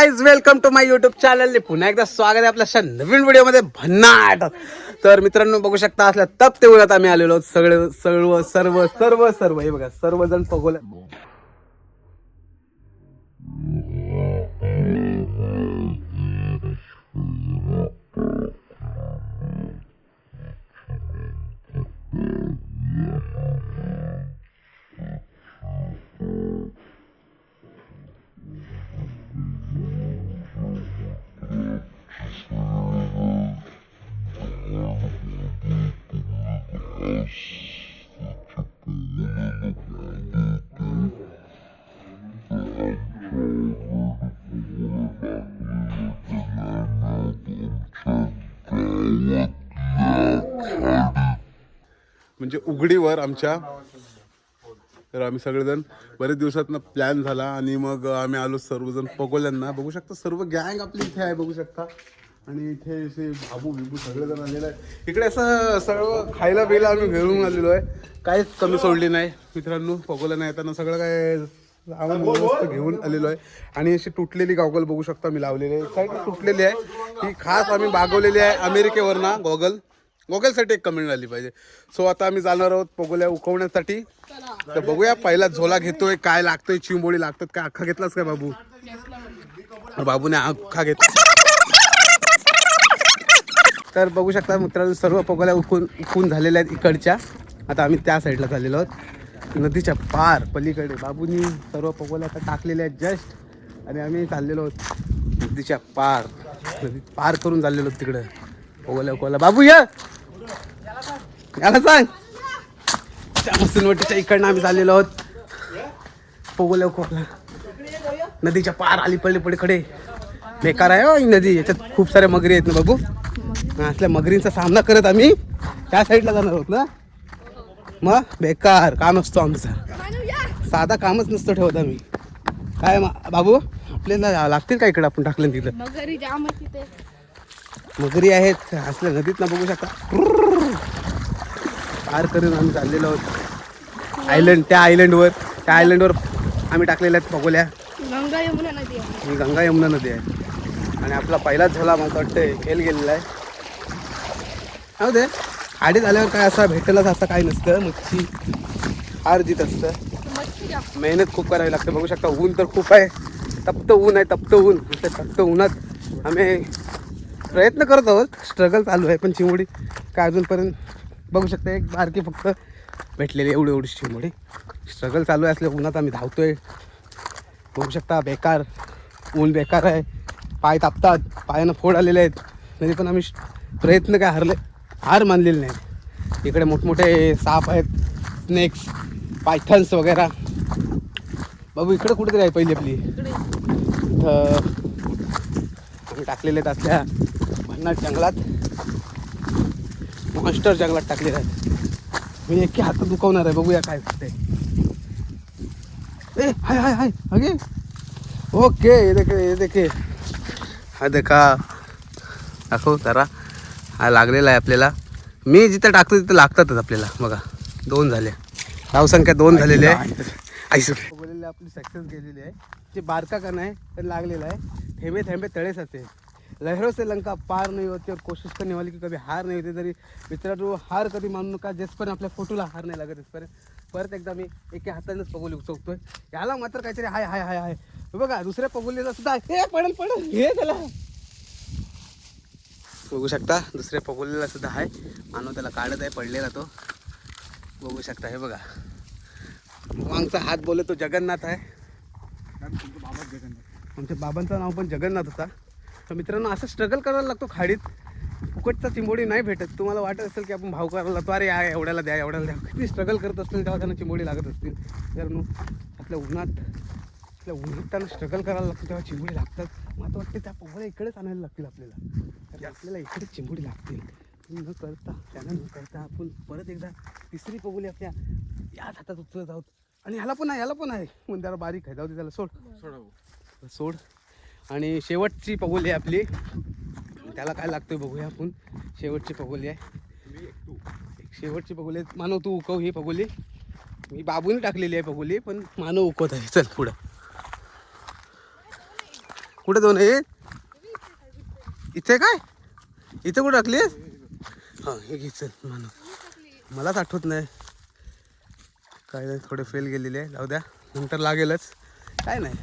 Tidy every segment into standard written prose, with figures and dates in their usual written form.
Guys welcome to my YouTube channel. पुन्हा एकदा स्वागत आहे आपल्या नवीन व्हिडिओमध्ये भन्नाट. तर मित्रांनो बघू शकता असल्या तप्ते उन्हात आम्ही आलेलो सगळे सर्व सर्व सर्व सर्व हे बघा सर्वजण पगोल्या म्हणजे उघडीवर आमच्या. तर आम्ही सगळेजण बरेच दिवसातनं प्लॅन झाला आणि मग आम्ही आलो सर्वजण पगोल्यांना. बघू शकता सर्व गँग आपली इथे आहे बघू शकता. आणि इथे असे बाबू बिबू सगळेजण आलेलं आहे. इकडे असं सर्व खायला बिला आम्ही घेऊन आलेलो आहे. काहीच कमी सोडली नाही मित्रांनो. पगोल्यांना येताना सगळं काय मस्त घेऊन आलेलो आहे. आणि अशी तुटलेली गॉगल बघू शकता मी लावलेली आहे. साईड तुटलेली आहे ही खास आम्ही मागवलेली आहे अमेरिकेवरना. गॉगलसाठी एक कमेंट आली पाहिजे. सो आता आम्ही जाणार आहोत पगोल्या उकवण्यासाठी. तर बघूया पहिला झोला घेतोय काय लागतोय. चिंबोळी लागतात काय अख्खा घेतलास काय बाबू? बाबूने अख्खा घेतला. तर बघू शकता मित्रांनो सर्व पगोल्या उकून झालेल्या आहेत इकडच्या. आता आम्ही त्या साईडला चाललेलो आहोत नदीच्या पार पलीकडे. बाबूनी सर्व पगोल्या आता टाकलेल्या आहेत जस्ट. आणि आम्ही चाललेलो आहोत नदीच्या पार. नदी पार करून चाललेलो आहोत तिकडं पगोल्या. बाबू याला सांग त्या मुसलवटीच्या इकडनं आम्ही चाललेलो आहोत पगोल्या नदीच्या पार आली पलीकडे. बेकार आहे हो ही नदी. याच्यात खूप साऱ्या मगरी आहेत ना बाबू. असल्या मगरींचा सामना करत आम्ही त्या साईडला जाणार आहोत ना. मग बेकार काम असतो आमचा. साधा कामच नसतो ठेवत आम्ही. काय बाबू आपल्याला लागतील का इकडे आपण टाकलं तिथं? मगरी आहेत असल्या नदीत ना बघू शकता. पार करून आम्ही चाललेलो आहोत आयलंड. त्या आयलंडवर आम्ही टाकलेल्या आहेत पगोल्या. गंगा यमुना नदी आहे. ही गंगा यमुना नदी आहे. आणि आपला पहिलाच झोला मला वाटतं फेल गेलेला आहे. हो दे आडी झाल्यावर काय असं भेटेलच असं काही नसतं. मच्छी हार जीत असतं. मेहनत खूप करावी लागते. बघू शकता ऊन तर खूप आहे. तप्त ऊन आहे. तप्त उन्हात आम्ही प्रयत्न करत आहोत. स्ट्रगल चालू आहे. पण चिंबोडी काय अजूनपर्यंत बघू शकता एक बारकी फक्त भेटलेली एवढी चिंबोडी. स्ट्रगल चालू आहे असल्या उन्हात आम्ही धावतोय. बघू शकता बेकार ऊन बेकार आहे. पाय तापतात. पायानं फोड आलेले आहेत. तरी पण आम्ही प्रयत्न काय हार मानलेली नाही. इकडे मोठमोठे साप आहेत. स्नेक्स पायथन्स वगैरे. बाबू इकडे कुठेतरी आहे पहिली आपली. इथं आम्ही टाकलेले आहेत असल्या भन्नाट जंगलात. मॉन्स्टर जंगलात टाकलेले आहेत. मी एके हात दुखवणार आहे. बघूया काय होतंय. ए हाय अगे ओके ये देखे हा देखा दाखव जरा. हा लागलेला आहे आपल्याला. मी जिथं टाकतो तिथं लागतातच आपल्याला. बघा 2 झाले. धावसंख्या 2 झालेली आहे. बोललेली आपली सक्सेस गेलेली आहे. जे बारका का नाही तर लागलेला आहे. थेंबे थेंबे तळे साचे. लहरों से लंका पार नहीं होती और कोशिश करने वाली की कभी हार नहीं होती. तरी मित्रांनो हार कधी मानू नका. जेसपर्यंत आपल्या फोटोला हार नाही लागत तिथपर्यंत. परत एकदा मी एका हातानेच पगोली उचवतोय. याला मात्र काहीतरी हाय बघा दुसऱ्या पगोलीला सुद्धा हे पडल हे त्याला बघू शकता. दुसऱ्या पगोलीला सुद्धा आहे. मानव त्याला काढत आहे. पडलेला तो बघू शकता. हे बघा मागचा हात बोले तो जगन्नाथ आहे. आमच्या बाबांचं नाव पण जगन्नाथ होता. तर मित्रांनो असं स्ट्रगल करायला लागतो खाडीत. फुकटचा चिंबोडी नाही भेटत. तुम्हाला वाटत असेल की आपण भाव करायला लागतो. अरे एवढ्याला द्या किती स्ट्रगल करत असतील तेव्हा त्यांना चिंबोडी लागत असतील. मित्रांनो आपल्या उन्हात त्यांना स्ट्रगल करायला लागतं तेव्हा चिंबोडी लागतात. मला वाटतं त्या पगोल्या इकडेच आणायला लागतील आपल्याला. कारण आपल्याला इकडेच चिंबोडी लागतील. न करता आपण परत एकदा तिसरी पगोली आपल्या याच हातात उचलत आहोत. आणि ह्याला पण आहे म्हणून त्याला बारीक आहे. जाऊ दे त्याला सोड. आणि शेवटची पगोली आहे आपली. त्याला काय लागतोय बघूया आपण. शेवटची पगोली आहे. शेवटची पगोली मानव तू उकव ही पगोली. मी बाबूने टाकलेली आहे पगोली पण मानव उकवत आहे. चल पुढं कुठे दोन आहे? इथे काय? इथे कुठे टाकलीस? हां हे घे मलाच आठवत नाही. काय नाही, थोडे फेल गेलेले आहे, जाऊ द्या, नंतर लागेलच. काय नाही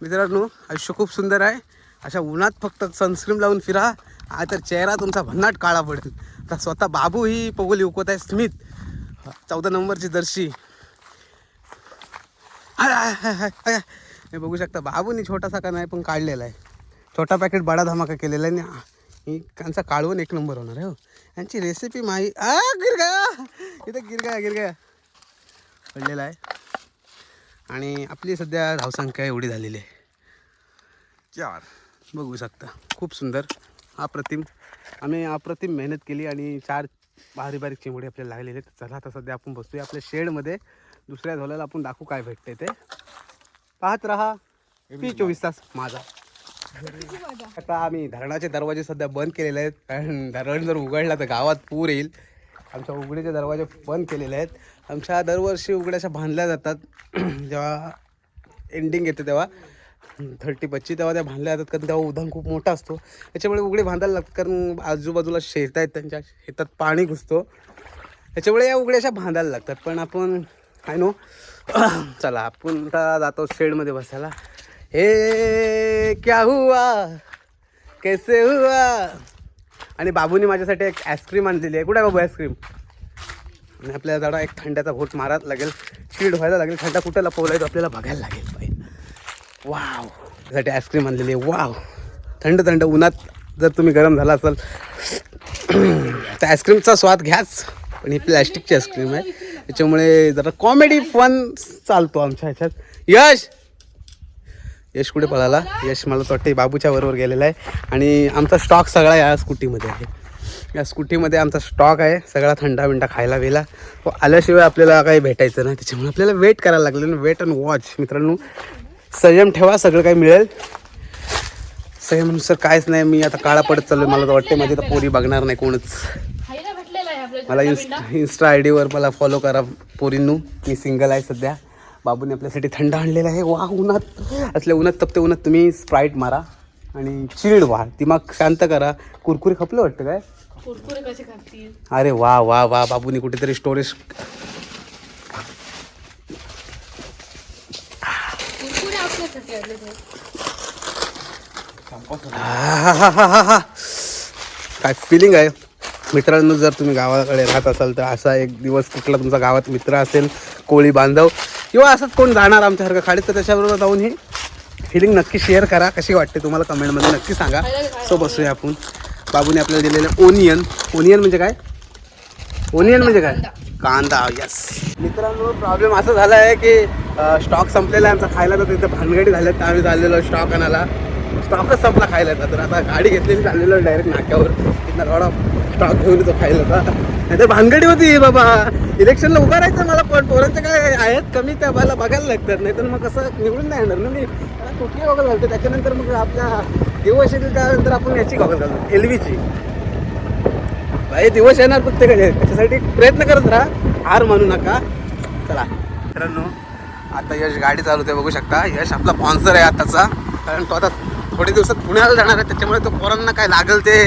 मित्रांनो, आयुष्य खूप सुंदर आहे. अशा उन्हात फक्त सनस्क्रीन लावून फिरा, आ तर चेहरा तुमचा भन्नाट काळा पडेल. तर स्वतः बाबू ही पगोली उकवत आहे. स्मिथ 14 नंबरची जर्सी. हे बघू शकता, बाबूनी छोटासा का नाही पण काढलेला आहे. छोटा पॅकेट बडा धमाका केलेला आहे. आणि त्यांचा काढवून 1 नंबर होणार आहे. हो, यांची रेसिपी गिरगाया इथं गिरगाया पडलेला आहे. आणि आपली सध्या धावसंख्या एवढी झालेली आहे 4. बघू शकता, खूप सुंदर, अप्रतिम. आम्ही अप्रतिम मेहनत केली आणि 4 बारीक चिमुडे आपल्याला लागलेले आहेत. चला आता सध्या आपण बसूया आपल्या शेडमध्ये. दुसऱ्या झोल्याला आपण दाखवू काय भेटते ते. पाहत राहा P24 तास माझा. आता आम्ही धरणाचे दरवाजे सध्या बंद केलेले आहेत, कारण धरण जर उघडला तर गावात पूर येईल. आमच्या उघडीचे दरवाजे बंद केलेले आहेत. आमच्या दरवर्षी उघड्याच्या बांधल्या जातात. जेव्हा एंडिंग येते तेव्हा 30-25 तेव्हा त्या बांधल्या जातात, कारण तेव्हा उधाण खूप मोठा असतो. त्याच्यामुळे उघडे बांधायला लागतात, कारण आजूबाजूला शेत आहेत, त्यांच्या शेतात पाणी घुसतो. त्याच्यामुळे या उघड्याच्या बांधायला लागतात. पण आपण आय नो चला आपण आता जातो शेडमध्ये बसायला. हे क्या हुआ कैसे हुआ. आणि बाबूनी माझ्यासाठी एक आईस्क्रीम आणलेली आहे. कुठे आहे बाबू आईस्क्रीम? आणि आपल्याला जरा एक थंड्याचा घोट मारायला लागेल, चिड व्हायला लागेल. थंडा कुठं लपवला तो आपल्याला बघायला लागेल पाहिजे. वाव, त्यासाठी आईस्क्रीम आणलेली आहे. वाव, थंड उन्हात जर तुम्ही गरम झाला असाल तर आईस्क्रीमचा स्वाद घ्याच. पण ही प्लॅस्टिकची आईस्क्रीम आहे, त्याच्यामुळे जरा कॉमेडी फन चालतो आमच्या ह्याच्यात. यश कुठे पळाला? यश मला वाटतं बाबूच्या बरोबर गेलेला आहे. आणि आमचा स्टॉक सगळा या स्कूटीमध्ये आहे. या स्कूटीमध्ये आमचा स्टॉक आहे सगळा, थंडा बिंडा खायला वेला. तो आल्याशिवाय आपल्याला काही भेटायचं नाही, त्याच्यामुळे आपल्याला वेट करायला लागलं. Wait and watch. मित्रांनो, संयम ठेवा, सगळं काही मिळेल. संयमानुसार काहीच नाही. मी आता काळा पडत चाललो. मला तर वाटते माझी तर पोरी बघणार नाही कोणच. मला इंस्टा आय डीवर मला फॉलो करा पोरींनू. मी सिंगल आहे सध्या. बाबूने आपल्यासाठी थंड आणलेला आहे. वा, उन्हात असल्या उन्हात तपते उन्हात तुम्ही स्प्राईट मारा आणि चिल्ड व्हा, दिमाग शांत करा. कुरकुरे खपलं वाटतं काय? कुरकुरे कसे खातील? अरे वा वा वा, बाबूनी कुठेतरी स्टोरेज. कुरकुरे आपल्यासाठी आले ते. काय फिलिंग आहे मित्रांनो. जर तुम्ही गावाकडे राहत असाल तर असा एक दिवस कुठला तुमचा गावात मित्र असेल, कोळी बांधव किंवा असंच कोण जाणार आमच्यासारखं खाडीत, तर त्याच्याबरोबर जाऊन ही फिलिंग नक्की शेअर करा. कशी वाटते तुम्हाला कमेंटमध्ये नक्की सांगा. सो बसूया आपण. बाबूने आपल्याला दिलेलं ओनियन म्हणजे काय? ओनियन म्हणजे काय? कांदा. यस मित्रांनो, प्रॉब्लेम असं झाला आहे की स्टॉक संपलेला आहे आमचा खायला. तर तिथे भानगडी झाल्यात, तर आम्ही चाललेलो स्टॉक आणायला. स्टॉकच संपला खायला. तर आता गाडी घेतलेली चाललेलो डायरेक्ट नाक्यावर. तिथं थोडा स्टॉक घेऊन येतो खायला. नाही तर भानगडी होती बाबा. इलेक्शनला उभा राहायचं मला, पण पोरांचं काय आहेत कमी, त्या मला बघायला लागतात. नाही तर मग कसं निवडून नाही येणार ना मी. कुठली गॉगल घालतो, त्याच्यानंतर मग आपल्या दिवस येतील, त्यानंतर आपण याची गॉगल घालतो, LVची. भाई दिवस येणार प्रत्येकाचे, त्याच्यासाठी प्रयत्न करत राहा, हार मानू नका. चला मित्रांनो, आता यश गाडी चालवते बघू शकता. यश आपला स्पॉन्सर आहे आताचा, कारण तो आता थोड्या दिवसात पुण्याला जाणार आहे. त्याच्यामुळे तो पोरांना काय लागेल ते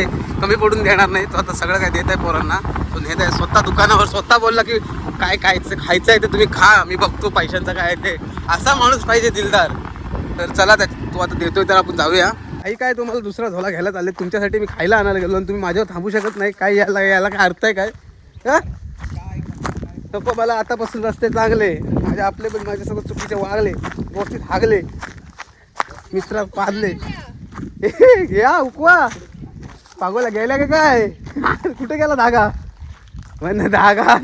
कमी पडून देणार नाही. तो आता सगळं काय देत आहे पोरांना. तो नेत आहे स्वतः दुकानावर. स्वतः बोलला की काय खायचं आहे ते तुम्ही खा, मी बघतो पैशांचं काय आहे ते. असा माणूस पाहिजे दिलदार. तर चला, तो आता देतोय तर आपण जाऊया. काही काय तुम्हाला दुसरा झोला घ्यायला चालले, तुमच्यासाठी मी खायला आणायला गेलो आणि तुम्ही माझ्यावर थांबू शकत नाही. काय याला काय अर्थ आहे काय? नको मला आतापासून रस्ते चांगले आपले पण माझ्यासोबत चुकीचे वागले, गोष्टीत हागले, मित्र पाडले. या उकवा पागोला गेल्या का काय? कुठे गेला धागा? म्हण धागा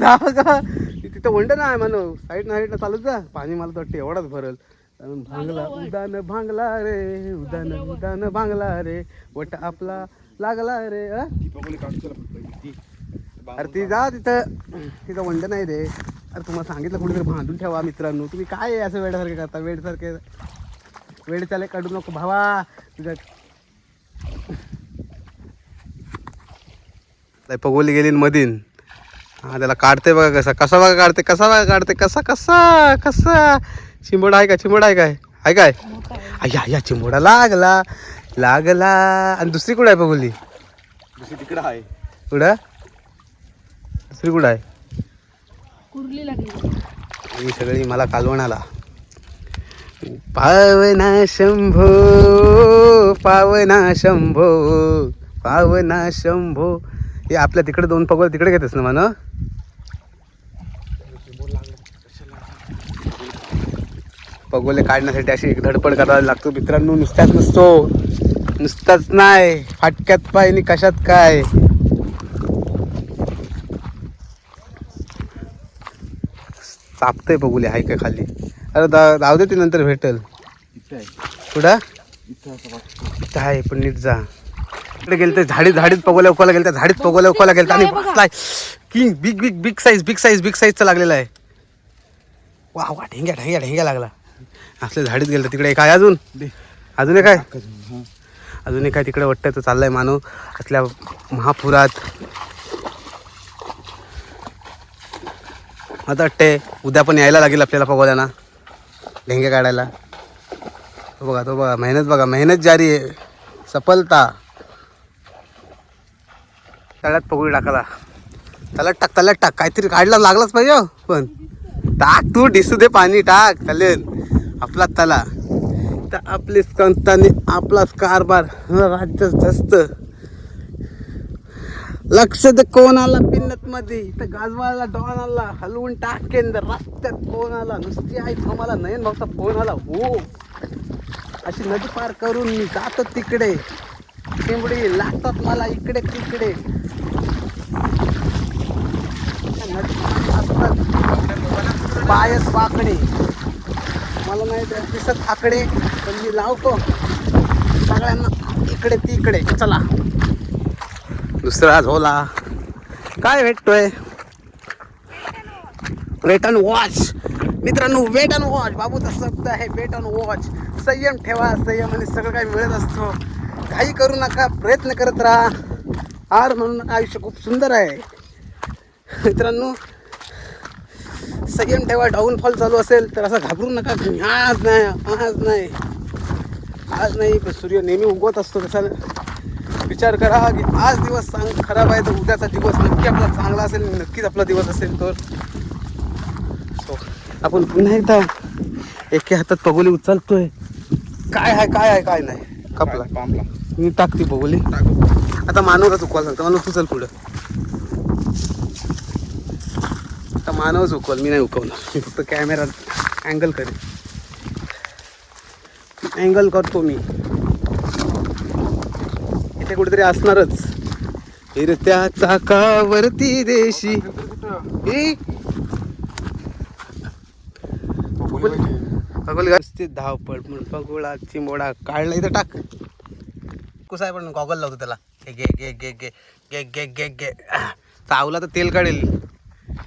तिथं वंड ना म्हणू. साईडनं चालूच जा. पाणी मला वाटतं एवढाच भरल. भांगला उदान भांगला रे, उदान भांगला रे, वट आपला लागला रे. अरे ती जा तिथं वंड नाही रे. अरे तुम्हाला सांगितलं कुठेतरी बांधून ठेवा मित्रांनो. तुम्ही काय असं वेड्यासारखे करता? वेड चाले काढू नको भावा. तुझ्या पगोली गेली मधीन. हा त्याला काढते बघा कसा काढते. चिंबड आहे का? चिंबड आहे काय? आहे काय? काय या या चिंबोडा लागला लागला. आणि दुसरी कुठं आहे बघोली? दुसरी तिकडं आहे. कुठं दुसरी कुठं आहे? कुर्ली लागली. ही सगळी मला कालवणाला. पावना शंभो पावना शंभो पावना शंभो. हे आपल्या तिकडे 2 पगोल तिकडे घेतेस ना म्हणा. पगोले काढण्यासाठी अशी एक धडपड करायला लागतो मित्रांनो. नुसत्याच नसतो, नुसताच नाही, फाटक्यात पाय आणि कशात काय. चापतंय बघूले हाय का खाली. अरे जाऊ दे, ती नंतर भेटेल. इथं आहे. कुठं इथं असं वाटतं. इथं आहे, पण नीट जा. इकडे गेलं तर झाडीत पगोल्या उकला गेलं, झाडीत पगोल्या उकला गेलं आणि बसलाय किंग. बिग बिग बिग साईजचा लागलेला आहे. वा वा, ढेंग्या ढेंग्या ढेंग्या लागला. असले झाडीत गेलं तर. तिकडे एक आहे अजून एक आहे अजून एक आहे तिकडे वाटतं. चाललाय मानव असल्या महापुरात. आता वाटते उद्या पण यायला लागेल आपल्याला पगोल्यांना ढेंगे काढायला. तो बघा मेहनत जारी आहे. सफलता. तळ्यात पगोली टाकाला. तळ्यात टाक काहीतरी काढला लागलाच पाहिजे. पण टाक तू, दिसू दे पाणी टाक. चालेल आपला तला तर आपली संस्थाने आपलाच कारभार राज्य जास्त. लक्ष दे कोण आला पिन्नत मध्ये. इथं गाजवाला डॉन आला, हलवून टाकेन रस्त्यात. कोण आला नुसती आई मला नयन भाऊचा फोन आला. हो, अशी नदी पार करून मी जातो तिकडे. चिंबडी लागतात मला इकडे तिकडे. पायच वाकडे, मला नाही दिसत आकडे, पण मी लावतो सगळ्यांना इकडे तिकडे. चला दुसरा झोला काय भेटतोय? वेट अँड वॉच मित्रांनो, वेट अँड वॉच. बाबूचा शब्द आहे वेट अँड वॉच. संयम ठेवा, संयमाने सगळं काही मिळत असतो. घाई करू नका, प्रयत्न करत राहा. हार म्हणून नका, आयुष्य खूप सुंदर आहे मित्रांनो. संयम ठेवा. डाऊनफॉल चालू असेल तर असं घाबरू नका. आज नाही पण सूर्य नेहमी उगवत असतो. तसा विचार करा की आज दिवस खराब आहे तर उद्याचा दिवस नक्की आपला चांगला असेल. नक्कीच आपला दिवस असेल. तर आपण पुन्हा एकदा एके हातात पगोली उचलतोय. काय नाही कपला पामला मी टाकते पगोली. आता मानवला चुकवायला सांगतो. मानव तू चल पुढं. आता मानवच उकवल, मी नाही उकवणार. मी फक्त कॅमेरा अँगल करतो मी. इथे कुठेतरी असणारच. फिरत्या चाकावरती देशी व्यवस्थित धावपळ म्हणून पगोळा चिंबोडा काढला. इथं टाक कुसाय पण गॉगल लावतो त्याला. गे चावला तर तेल काढेल.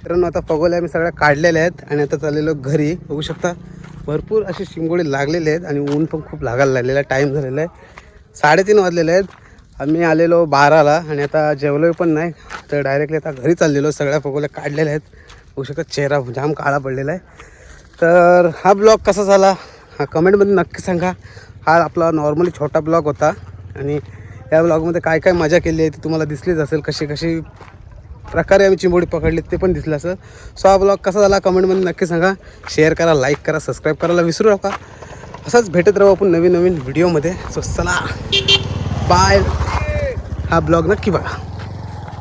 कारण आता पगोल्या मी सगळ्या काढलेल्या आहेत आणि आता चाललेलो घरी. बघू शकता भरपूर असे शिंगोळे लागलेले आहेत आणि ऊन पण खूप लागायला लागलेला आहे. टाईम झालेला आहे 3:30 वाजलेले आहेत. आम्ही आलेलो 12ला आणि आता जेवलो पण नाही. तर डायरेक्टली आता घरी चाललेलो. सगळ्या पगोल्या काढलेल्या आहेत. बघू शकता चेहरा जाम काळा पडलेला आहे. तर हा ब्लॉग कसा झाला हा कमेंटमध्ये नक्की सांगा. हा आपला नॉर्मली छोटा ब्लॉग होता आणि या ब्लॉगमध्ये काय काय मजा केली आहे ती तुम्हाला दिसलीच असेल. कशी प्रकारे आम्ही चिंबोडी पकडली ते पण दिसलं असेल. सो हा ब्लॉग कसा झाला कमेंटमध्ये नक्की सांगा. शेअर करा, लाईक करा, सबस्क्राईब करायला विसरू नका. असंच भेटत राहू आपण नवीन व्हिडिओमध्ये. सो चला बाय. हा ब्लॉग नक्की बघा.